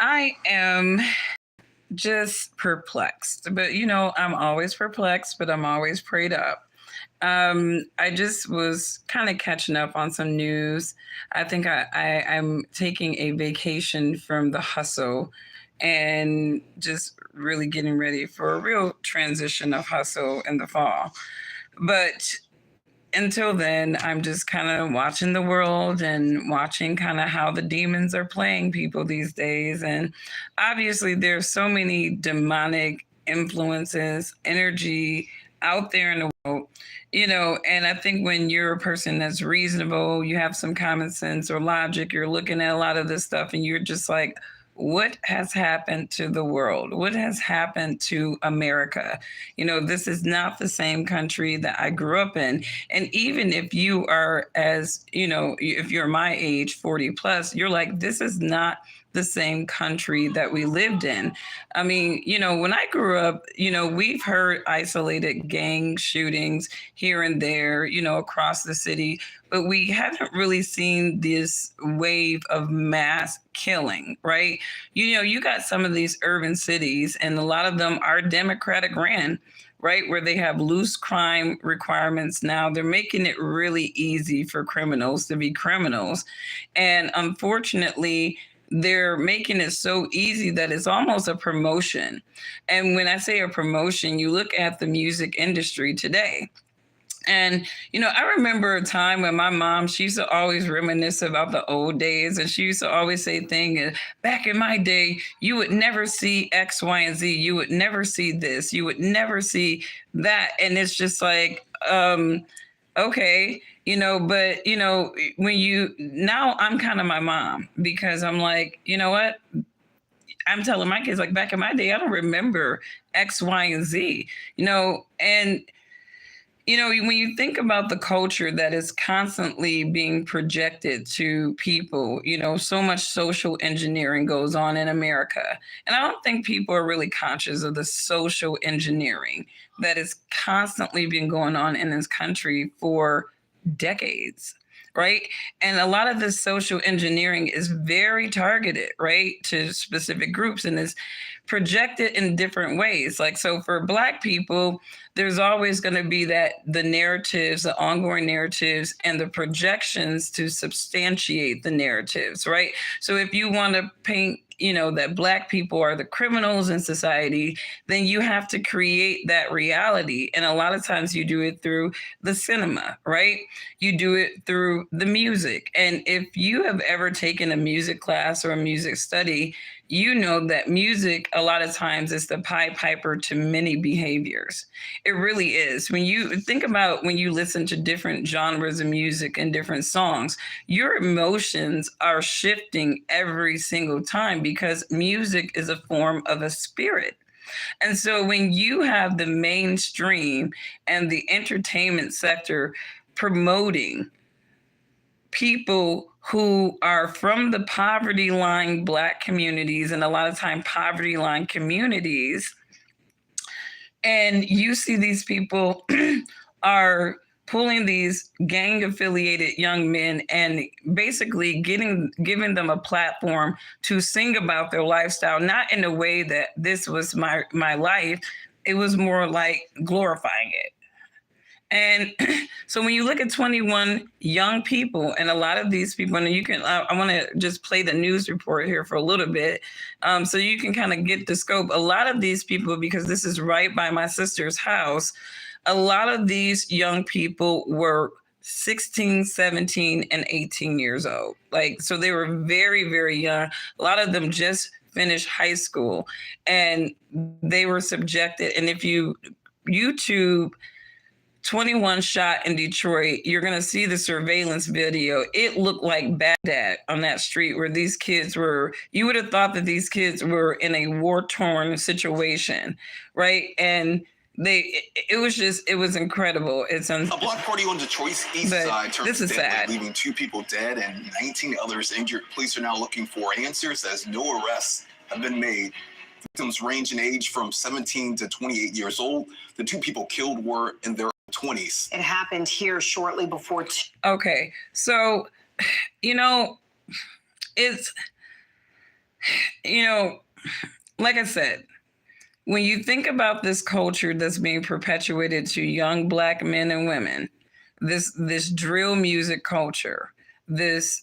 I am just perplexed, but I'm always perplexed, but I'm always prayed up. I just was kind of catching up on some news. I think I'm taking a vacation from the hustle and just really getting ready for a real transition of hustle in the fall. But until then, I'm just kind of watching the world and watching kind of how the demons are playing people these days. And obviously, there's so many demonic influences, energy out there in the world, and I think when you're a person that's reasonable, you have some common sense or logic, you're looking at a lot of this stuff and you're just like, what has happened to the world? What has happened to America? This is not the same country that I grew up in. And even if you are, as if you're my age, 40 plus, you're like, this is not the same country that we lived in. I mean, when I grew up, we've heard isolated gang shootings here and there, across the city, but we haven't really seen this wave of mass killing, right? You got some of these urban cities, and a lot of them are Democratic ran, right? Where they have loose crime requirements now. They're making it really easy for criminals to be criminals. And unfortunately, they're making it so easy that it's almost a promotion. And when I say a promotion, you look at the music industry today. And, I remember a time when my mom, she used to always reminisce about the old days. And she used to always say things, back in my day, you would never see X, Y, and Z. You would never see this. You would never see that. And it's just like, okay, but, when now I'm kind of my mom, because I'm like, you know what? I'm telling my kids, like, back in my day, I don't remember X, Y, and Z, and when you think about the culture that is constantly being projected to people, so much social engineering goes on in America. And I don't think people are really conscious of the social engineering that is constantly been going on in this country for decades. Right. And a lot of this social engineering is very targeted, right, to specific groups, and is projected in different ways. Like, so for Black people, there's always going to be the narratives, the ongoing narratives, and the projections to substantiate the narratives, right? So if you want to paint, that Black people are the criminals in society, then you have to create that reality. And a lot of times you do it through the cinema, right? You do it through the music. And if you have ever taken a music class or a music study, you know that music a lot of times is the Pied Piper to many behaviors. It really is. When you think about when you listen to different genres of music and different songs, your emotions are shifting every single time, because music is a form of a spirit. And so when you have the mainstream and the entertainment sector promoting people who are from the poverty line Black communities, and a lot of time poverty line communities, and you see these people are pulling these gang affiliated young men and basically giving them a platform to sing about their lifestyle, not in a way that this was my life. It was more like glorifying it. And so when you look at 21 young people, and a lot of these people, and I want to just play the news report here for a little bit, so you can kind of get the scope. A lot of these people, because this is right by my sister's house, a lot of these young people were 16, 17, and 18 years old. Like, so they were very, very young. A lot of them just finished high school, and they were subjected. And if you YouTube 21 shot in Detroit, you're going to see the surveillance video. It looked like Baghdad on that street where these kids were. You would have thought that these kids were in a war-torn situation, right? And it was incredible. A block party on Detroit's east side turned deadly, leaving 2 people dead and 19 others injured. Police are now looking for answers, as no arrests have been made. Victims range in age from 17 to 28 years old. The 2 people killed were in their 20s. It happened here shortly before. Okay, so it's You know, like I said, when you think about this culture that's being perpetuated to young Black men and women, this drill music culture, this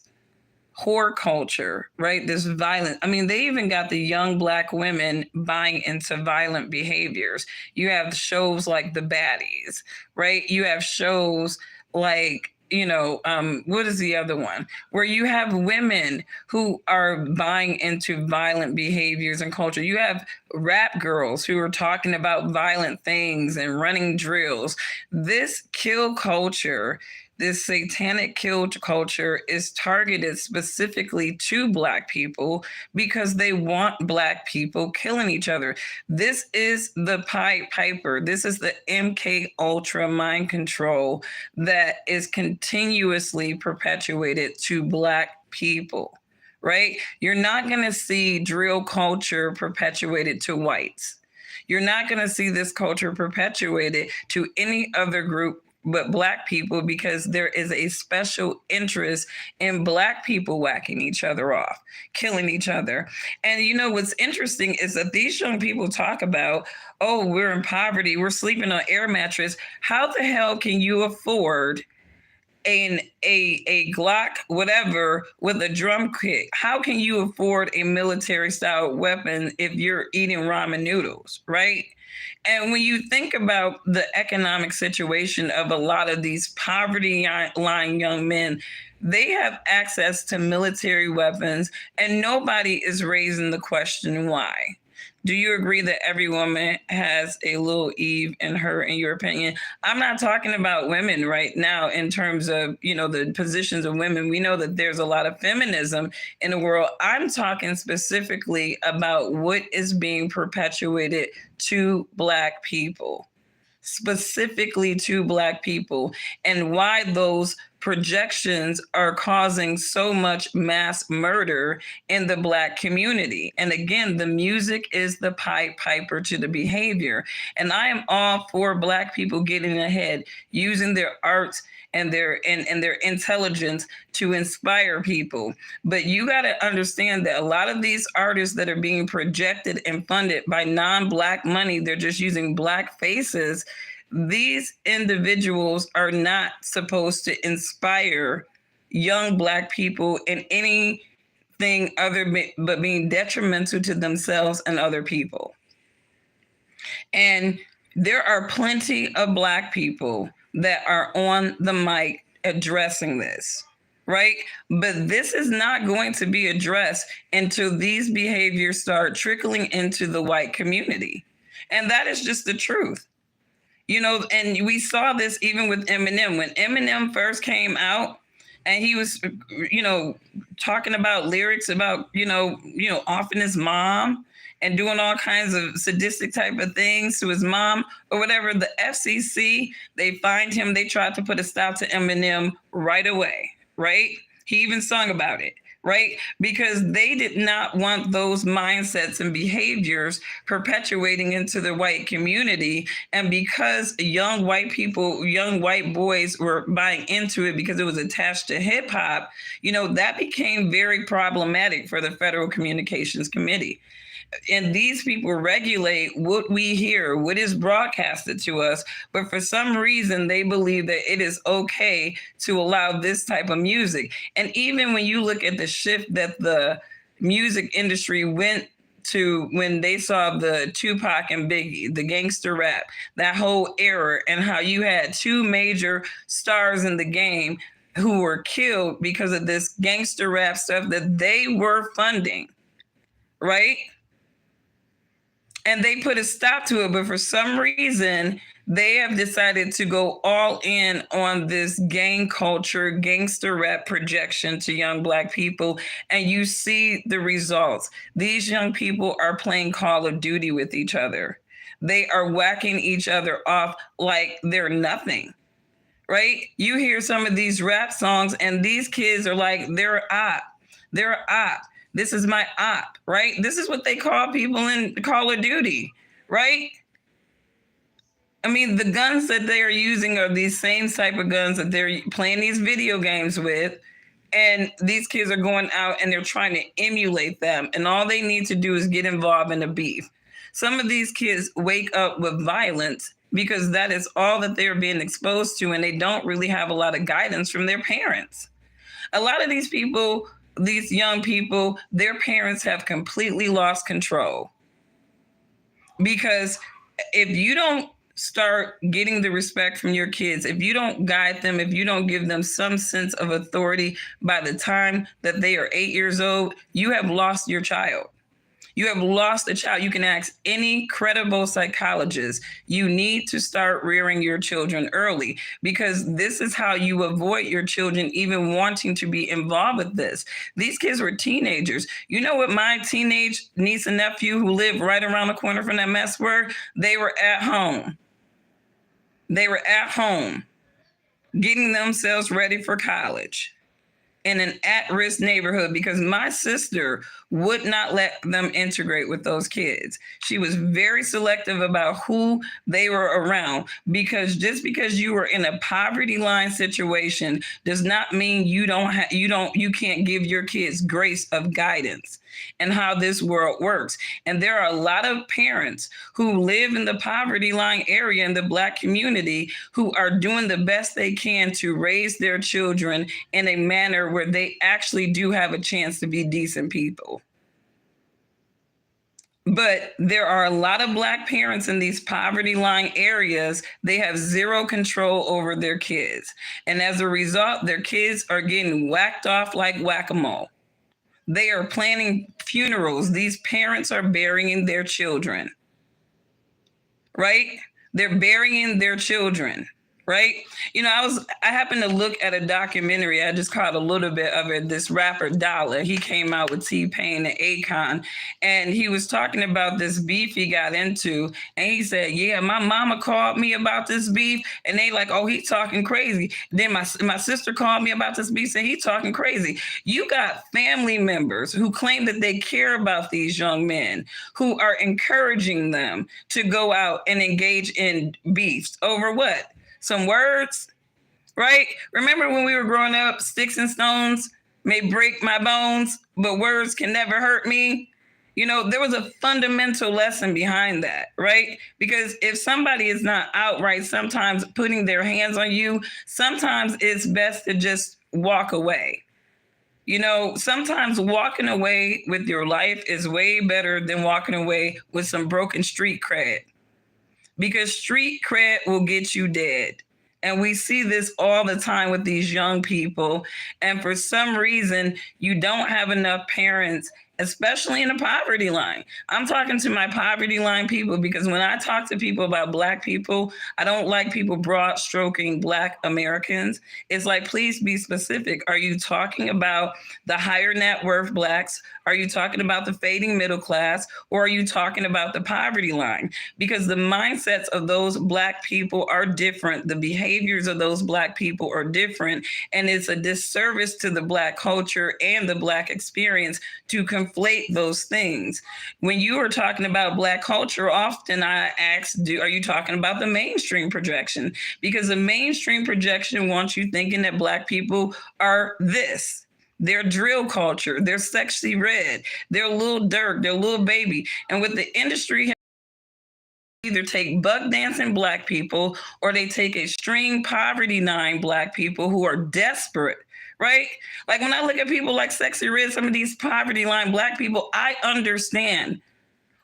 whore culture, right? This violent. I mean, they even got the young Black women buying into violent behaviors. You have shows like The Baddies, right? You have shows like, what is the other one where you have women who are buying into violent behaviors and culture? You have rap girls who are talking about violent things and running drills. This kill culture, this satanic kill culture, is targeted specifically to Black people because they want Black people killing each other. This is the Pied Piper. This is the MK Ultra mind control that is continuously perpetuated to Black people, right? You're not going to see drill culture perpetuated to whites. You're not going to see this culture perpetuated to any other group but Black people, because there is a special interest in Black people whacking each other off, killing each other. And what's interesting is that these young people talk about, oh, we're in poverty, we're sleeping on air mattress. How the hell can you afford a Glock, whatever, with a drum kit? How can you afford a military style weapon if you're eating ramen noodles, right? And when you think about the economic situation of a lot of these poverty line young men, they have access to military weapons, and nobody is raising the question why. Do you agree that every woman has a little Eve in her, in your opinion? I'm not talking about women right now in terms of, the positions of women. We know that there's a lot of feminism in the world. I'm talking specifically about what is being perpetuated to Black people, specifically to Black people, and why those projections are causing so much mass murder in the Black community. And again, the music is the Pied Piper to the behavior. And I am all for Black people getting ahead, using their arts and their intelligence to inspire people. But you got to understand that a lot of these artists that are being projected and funded by non-Black money, they're just using Black faces. These individuals are not supposed to inspire young Black people in anything other but being detrimental to themselves and other people. And there are plenty of Black people that are on the mic addressing this, right? But this is not going to be addressed until these behaviors start trickling into the white community. And that is just the truth. And we saw this even with Eminem. When Eminem first came out and he was, talking about lyrics about, offing his mom and doing all kinds of sadistic type of things to his mom or whatever, the FCC, they find him, they tried to put a stop to Eminem right away, right? He even sung about it, right? Because they did not want those mindsets and behaviors perpetuating into the white community. And because young white people, young white boys were buying into it because it was attached to hip hop, that became very problematic for the Federal Communications Committee. And these people regulate what we hear, what is broadcasted to us. But for some reason, they believe that it is okay to allow this type of music. And even when you look at the shift that the music industry went to when they saw the Tupac and Biggie, the gangster rap, that whole era, and how you had two major stars in the game who were killed because of this gangster rap stuff that they were funding, right? And they put a stop to it, but for some reason, they have decided to go all in on this gang culture, gangster rap projection to young Black people. And you see the results. These young people are playing Call of Duty with each other. They are whacking each other off like they're nothing, right? You hear some of these rap songs and these kids are like, they're op. They're op. This is my op, right? This is what they call people in Call of Duty, right? I mean, the guns that they are using are these same type of guns that they're playing these video games with. And these kids are going out and they're trying to emulate them. And all they need to do is get involved in a beef. Some of these kids wake up with violence because that is all that they're being exposed to. And they don't really have a lot of guidance from their parents. A lot of these people, these young people, their parents have completely lost control. Because if you don't start getting the respect from your kids, if you don't guide them, if you don't give them some sense of authority by the time that they are 8 years old, you have lost your child. You have lost a child. You can ask any credible psychologist. You need to start rearing your children early, because this is how you avoid your children even wanting to be involved with this. These kids were teenagers. You know what my teenage niece and nephew who live right around the corner from that mess were? They were at home. They were at home getting themselves ready for college in an at-risk neighborhood, because my sister would not let them integrate with those kids. She was very selective about who they were around, because just because you were in a poverty line situation does not mean you can't give your kids grace of guidance and how this world works. And there are a lot of parents who live in the poverty line area in the Black community who are doing the best they can to raise their children in a manner where they actually do have a chance to be decent people. But there are a lot of Black parents in these poverty line areas. They have zero control over their kids. And as a result, their kids are getting whacked off like whack-a-mole. They are planning funerals. These parents are burying their children, right? They're burying their children, right? You know, I happened to look at a documentary. I just caught a little bit of it. This rapper Dollar, he came out with T-Pain and Akon, and he was talking about this beef he got into. And he said, yeah, my mama called me about this beef, and they like, oh, he's talking crazy. Then my sister called me about this beef, and he's talking crazy. You got family members who claim that they care about these young men, who are encouraging them to go out and engage in beefs over what? Some words, right? Remember when we were growing up, sticks and stones may break my bones, but words can never hurt me. You know, there was a fundamental lesson behind that, right? Because if somebody is not outright sometimes putting their hands on you, sometimes it's best to just walk away. You know, sometimes walking away with your life is way better than walking away with some broken street cred. Because street cred will get you dead. And we see this all the time with these young people. And for some reason, you don't have enough parents, especially in the poverty line. I'm talking to my poverty line people, because when I talk to people about Black people, I don't like people broad stroking Black Americans. It's like, please be specific. Are you talking about the higher net worth Blacks? Are you talking about the fading middle class? Or are you talking about the poverty line? Because the mindsets of those Black people are different. The behaviors of those Black people are different. And it's a disservice to the Black culture and the Black experience to conflate those things. When you are talking about Black culture, often I ask, are you talking about the mainstream projection? Because the mainstream projection wants you thinking that Black people are this. They're drill culture, they're sexy red, they're Lil Durk, they're Lil Baby. And with the industry, either take buck dancing Black people, or they take extreme poverty line Black people who are desperate, right? Like when I look at people like Sexy Red, some of these poverty line Black people, I understand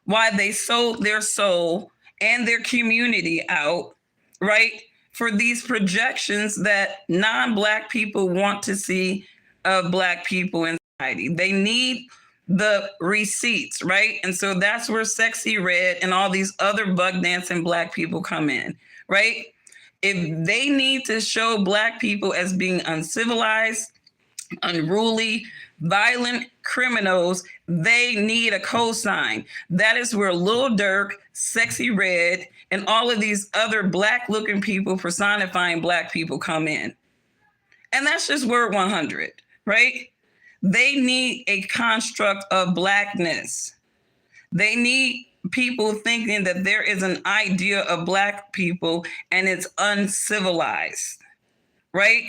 why they sold their soul and their community out, right? For these projections that non-Black people want to see of Black people in society. They need the receipts, right? And so that's where Sexy Red and all these other buck dancing Black people come in, right? If they need to show Black people as being uncivilized, unruly, violent criminals, they need a cosign. That is where Lil Durk, Sexy Red, and all of these other Black looking people personifying Black people come in. And that's just word 100. Right? They need a construct of Blackness. They need people thinking that there is an idea of Black people and it's uncivilized, right?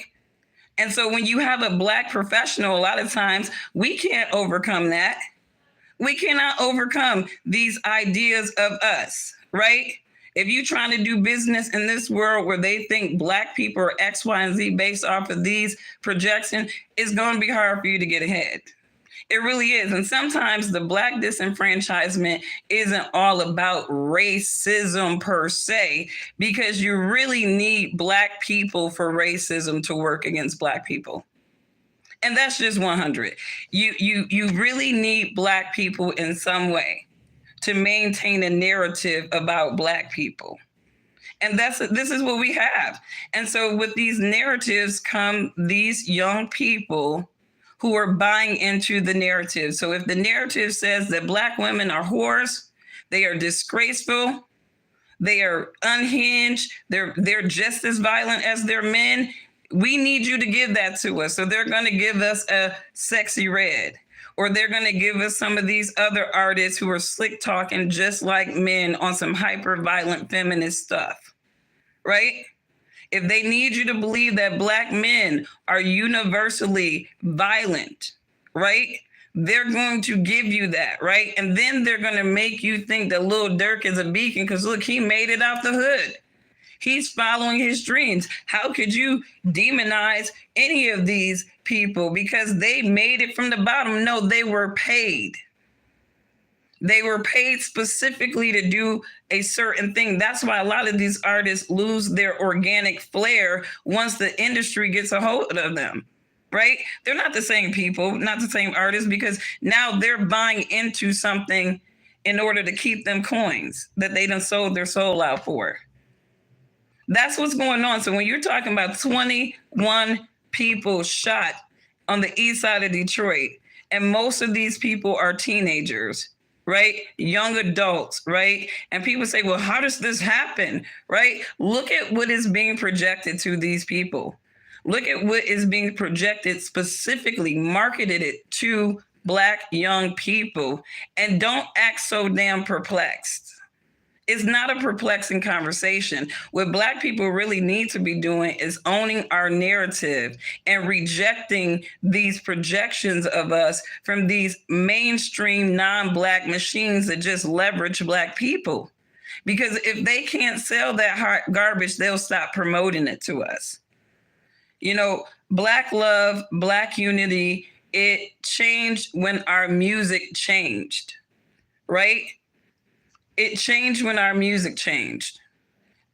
And so when you have a Black professional, a lot of times we can't overcome that. We cannot overcome these ideas of us, right? If you're trying to do business in this world where they think Black people are X, Y, and Z based off of these projections, it's going to be hard for you to get ahead. It really is. And sometimes the Black disenfranchisement isn't all about racism per se, because you really need Black people for racism to work against Black people. And that's just 100. You really need Black people in some way to maintain a narrative about Black people. And this is what we have. And so with these narratives come these young people who are buying into the narrative. So if the narrative says that Black women are whores, they are disgraceful, they are unhinged, they're just as violent as their men, we need you to give that to us. So they're going to give us a Sexy Red, or they're going to give us some of these other artists who are slick talking just like men on some hyper violent feminist stuff, right? If they need you to believe that Black men are universally violent, right? They're going to give you that, right? And then they're going to make you think that Lil Durk is a beacon because look, he made it out the hood. He's following his dreams. How could you demonize any of these people because they made it from the bottom? No, they were paid. They were paid specifically to do a certain thing. That's why a lot of these artists lose their organic flair once the industry gets a hold of them, right? They're not the same people, not the same artists, because now they're buying into something in order to keep them coins that they done sold their soul out for. That's what's going on. So when you're talking about 21 people shot on the east side of Detroit, and most of these people are teenagers, right? Young adults, right? And people say, well, how does this happen, right? Look at what is being projected to these people. Look at what is being projected, specifically marketed it to Black young people, and don't act so damn perplexed. It's not a perplexing conversation. What Black people really need to be doing is owning our narrative and rejecting these projections of us from these mainstream non-Black machines that just leverage Black people. Because if they can't sell that garbage, they'll stop promoting it to us. You know, Black love, Black unity, it changed when our music changed, right? It changed when our music changed.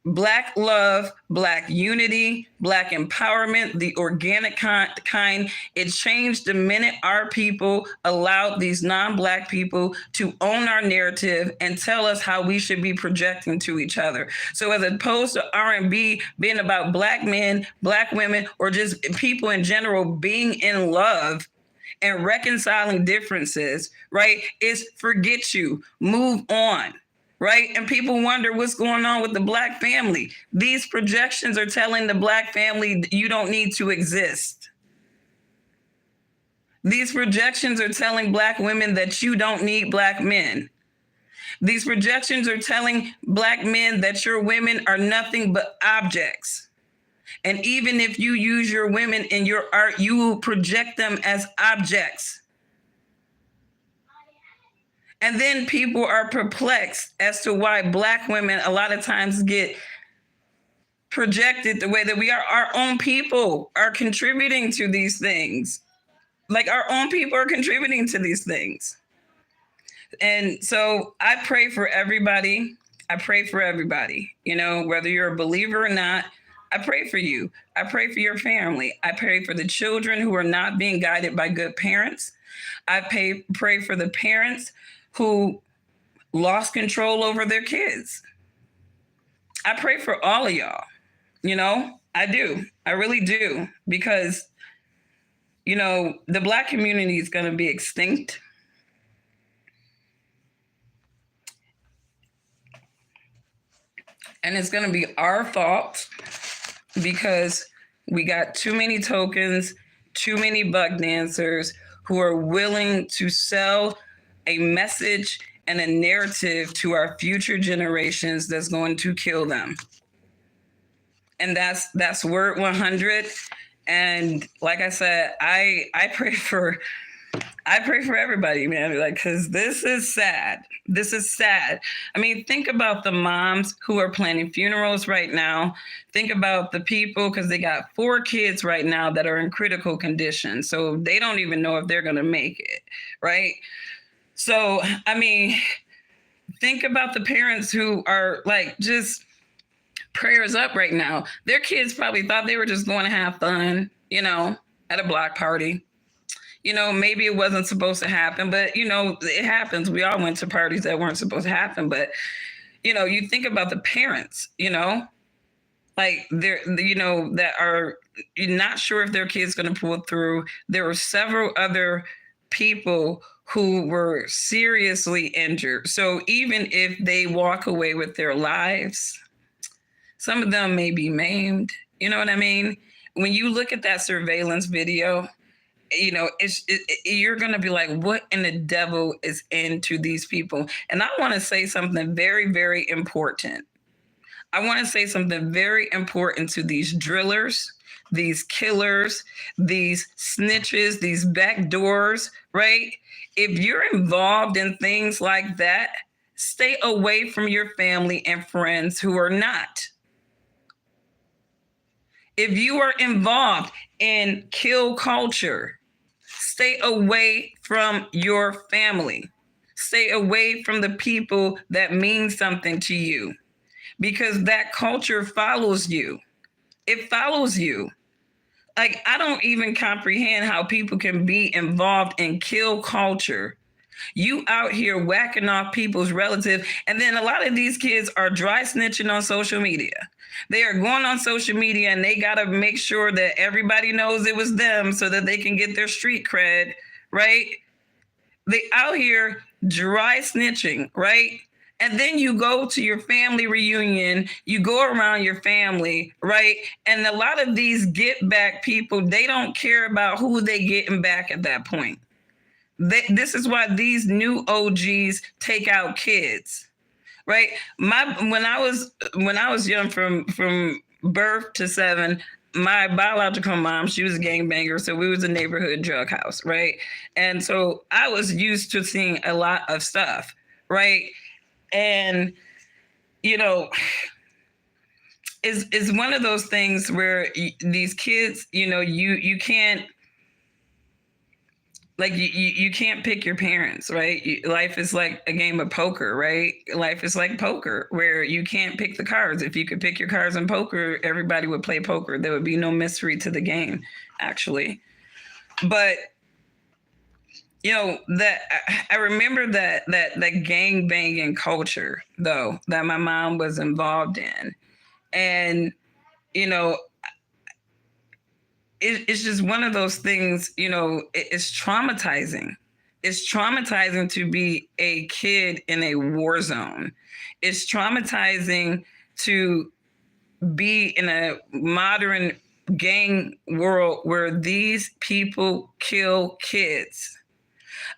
Black love, Black unity, Black empowerment, the organic kind, it changed the minute our people allowed these non-Black people to own our narrative and tell us how we should be projecting to each other. So as opposed to R&B being about Black men, Black women, or just people in general being in love and reconciling differences, right? It's forget you, move on. Right? And people wonder what's going on with the Black family. These projections are telling the Black family you don't need to exist. These projections are telling Black women that you don't need Black men. These projections are telling Black men that your women are nothing but objects. And even if you use your women in your art, you will project them as objects. And then people are perplexed as to why Black women a lot of times get projected the way that we are. Our own people are contributing to these things. Like our own people are contributing to these things. And so I pray for everybody. I pray for everybody, you know, whether you're a believer or not. I pray for you. I pray for your family. I pray for the children who are not being guided by good parents. I pray for the parents who lost control over their kids. I pray for all of y'all, you know, I do. I really do. Because, you know, the Black community is going to be extinct. And it's going to be our fault because we got too many tokens, too many buck dancers who are willing to sell a message and a narrative to our future generations that's going to kill them. And that's word 100. And like I said, I pray for everybody, man, like, because this is sad. This is sad. I mean, think about the moms who are planning funerals right now. Think about the people, because they got 4 kids right now that are in critical condition. So they don't even know if they're going to make it, right? So, I mean, think about the parents who are like, just prayers up right now. Their kids probably thought they were just going to have fun, at a block party. Maybe it wasn't supposed to happen, but it happens. We all went to parties that weren't supposed to happen. But you think about the parents, like they're, that are not sure if their kid's going to pull through. There were several other people who were seriously injured. So even if they walk away with their lives, some of them may be maimed. You know what I mean? When you look at that surveillance video, you're going to be like, what in the devil is into these people? And I want to say something very, very important. I want to say something very important to these drillers, these killers, these snitches, these backdoors, right? If you're involved in things like that, stay away from your family and friends who are not. If you are involved in kill culture, stay away from your family. Stay away from the people that mean something to you, because that culture follows you. It follows you. Like, I don't even comprehend how people can be involved in kill culture. You out here whacking off people's relatives. And then a lot of these kids are dry snitching on social media. They are going on social media and they got to make sure that everybody knows it was them so that they can get their street cred, right? They out here dry snitching, right? And then you go to your family reunion, you go around your family, right? And a lot of these get back people, they don't care about who they getting back at that point. This is why these new OGs take out kids, right? When I was young, from birth to 7, my biological mom, she was a gangbanger, so we was a neighborhood drug house, right? And so I was used to seeing a lot of stuff, right? And it's one of those things where these kids, you can't. Like, you can't pick your parents, right? Life is like a game of poker, right? Life is like poker, where you can't pick the cards. If you could pick your cards in poker, everybody would play poker. There would be no mystery to the game, actually. But that I remember that gang banging culture, though, that my mom was involved in, and it's just one of those things, it's traumatizing. It's traumatizing to be a kid in a war zone. It's traumatizing to be in a modern gang world where these people kill kids.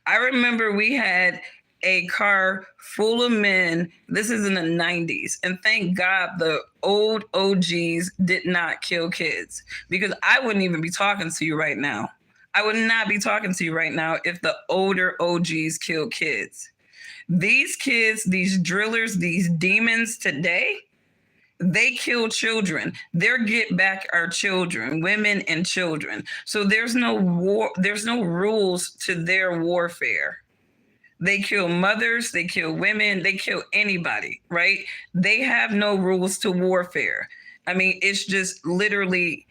I remember we had a car full of men. This is in the 90s. And thank God the old OGs did not kill kids, because I wouldn't even be talking to you right now. I would not be talking to you right now if the older OGs killed kids. These kids, these drillers, these demons today, they kill children. Their get back are children, women and children. So there's no war, there's no rules to their warfare. They kill mothers, they kill women, they kill anybody, right? They have no rules to warfare. I mean, it's just literally,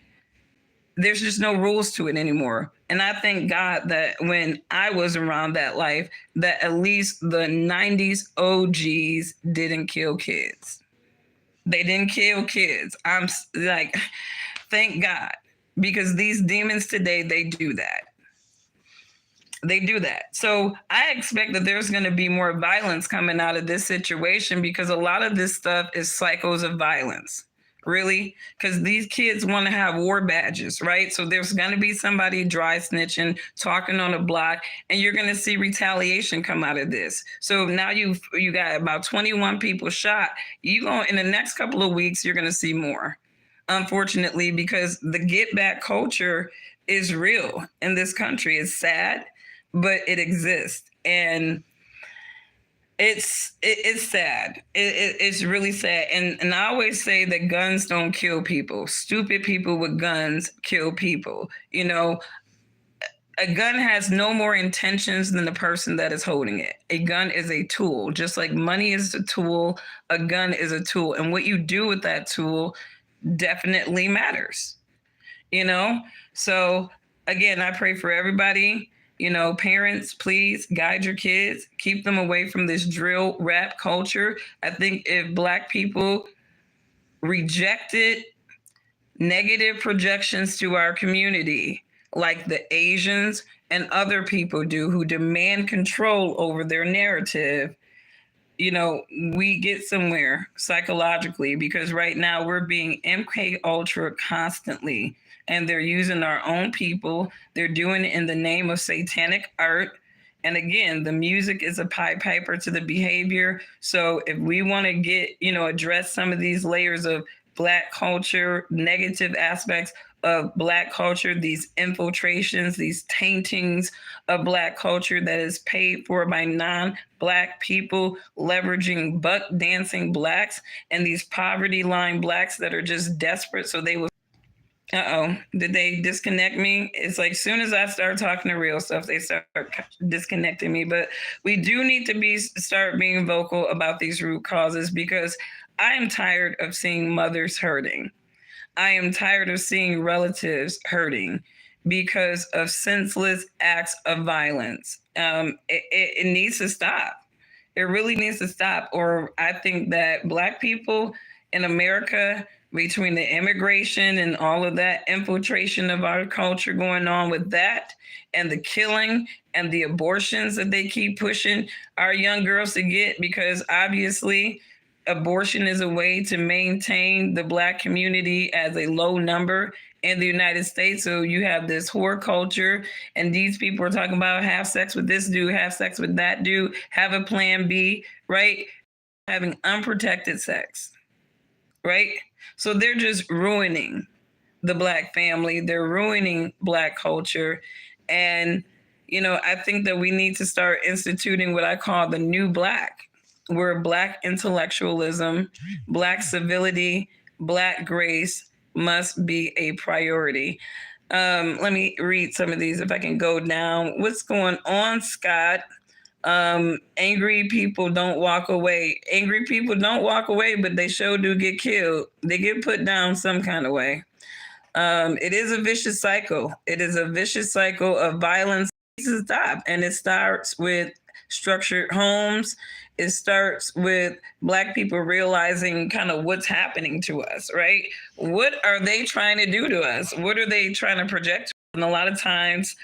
there's just no rules to it anymore. And I thank God that when I was around that life, that at least the 90s OGs didn't kill kids. They didn't kill kids. I'm like, thank God, because these demons today, they do that. They do that. So I expect that there's going to be more violence coming out of this situation, because a lot of this stuff is cycles of violence, really, because these kids want to have war badges, right? So there's going to be somebody dry snitching, talking on a block, and you're going to see retaliation come out of this. So now you got about 21 people shot. In the next couple of weeks, you're going to see more. unfortunately, because the get back culture is real in this country. It's sad, but it exists. And it's sad. It's really sad. And I always say that guns don't kill people. Stupid people with guns kill people. You know, a gun has no more intentions than the person that is holding it. A gun is a tool. Just like money is a tool, a gun is a tool. And what you do with that tool definitely matters. You know? So again, I pray for everybody. You know, parents, please guide your kids, keep them away from this drill rap culture. I think if Black people rejected negative projections to our community, like the Asians and other people do who demand control over their narrative, you know, we get somewhere psychologically, because right now we're being MK Ultra constantly, and they're using our own people. They're doing it in the name of satanic art. And again, the music is a pied piper to the behavior. So if we want to get, you know, address some of these layers of Black culture, negative aspects of Black culture, these infiltrations, these taintings of Black culture that is paid for by non-Black people, leveraging buck dancing Blacks and these poverty line Blacks that are just desperate. So they will. Uh-oh, did they disconnect me? It's like soon as I start talking the real stuff, they start disconnecting me. But we do need to start being vocal about these root causes, because I am tired of seeing mothers hurting. I am tired of seeing relatives because of senseless acts of violence. It needs to stop. It really needs to stop. Or I think that Black people in America, between the immigration and all of that infiltration of our culture going on with that, and the killing and the abortions that they keep pushing our young girls to get, because obviously abortion is a way to maintain the Black community as a low number in the United States. So you have this whore culture, and these people are talking about have sex with this dude, have sex with that dude, have a plan B, right? Having unprotected sex, right? So they're just ruining the Black family. They're ruining Black culture. And, you know, I think that we need to start instituting what I call the new Black, where Black intellectualism, Black civility, Black grace must be a priority. Let me read some of these if I can go down. What's going on, Scott? Angry people don't walk away. Angry people don't walk away, but they sure do get killed. They get put down some kind of way. It is a vicious cycle. It is a vicious cycle of violence. It needs to stop. And it starts with structured homes. It starts with Black people realizing kind of what's happening to us, right? What are they trying to do to us? What are they trying to project? And a lot of times,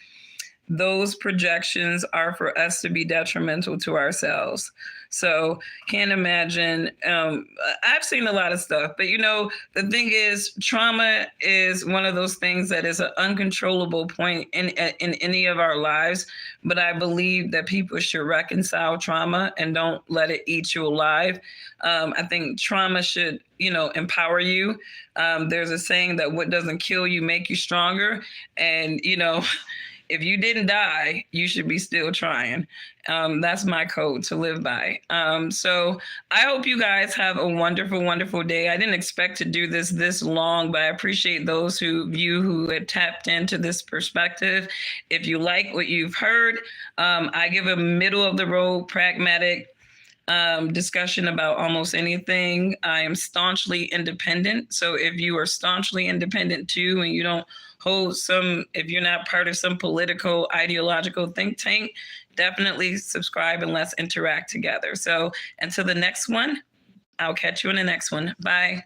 those projections are for us to be detrimental to ourselves. So can't imagine. I've seen a lot of stuff, but you know, the thing is, trauma is one of those things that is an uncontrollable point in any of our lives. But I believe that people should reconcile trauma and don't let it eat you alive. I think trauma should, you know, empower you. There's a saying that what doesn't kill you make you stronger. And, you know, if you didn't die, you should be still trying. That's my code to live by. So I hope you guys have a wonderful, wonderful day. I didn't expect to do this long, but I appreciate those who had tapped into this perspective. If you like what you've heard, I give a middle of the road, pragmatic discussion about almost anything. I am staunchly independent. So if you are staunchly independent too, and you don't hold if you're not part of some political, ideological think tank, definitely subscribe and let's interact together. So until the next one, I'll catch you in the next one. Bye.